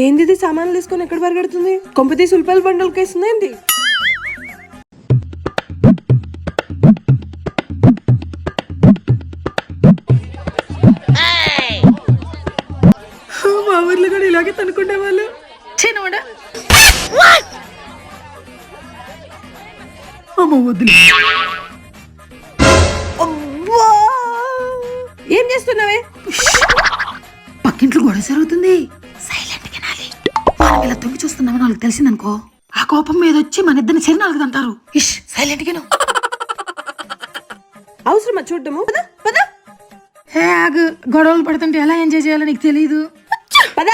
ఏంది ఇది? సామాన్లు తీసుకొని ఎక్కడ పరిగెడుతుంది? కొంపతీసి ఉల్లిపాయల బండలు కేస్తుంది ఏంటి? మా ఊర్లో కూడా ఇలాగే తనుకునే వాళ్ళు. చిన్నవాడా వద్దులే. ఏం చేస్తున్నావే? పక్కింట్లో గొడవ జరుగుతుంది, సైలెంట్ వినాలి. మనం ఇలా తొంగి చూస్తున్నామని వాళ్ళకి తెలిసిందనుకో, ఆ కోపం మీద వచ్చి మన ఇద్దరిని చిరునాలుగు అంటారు. ఇష్ సైలెంట్ గా అవసరమా చూడటము? పద పద. హే ఆగు, గొడవలు పడుతుంటే ఎలా ఎంజాయ్ చేయాలో నీకు తెలీదు. పద.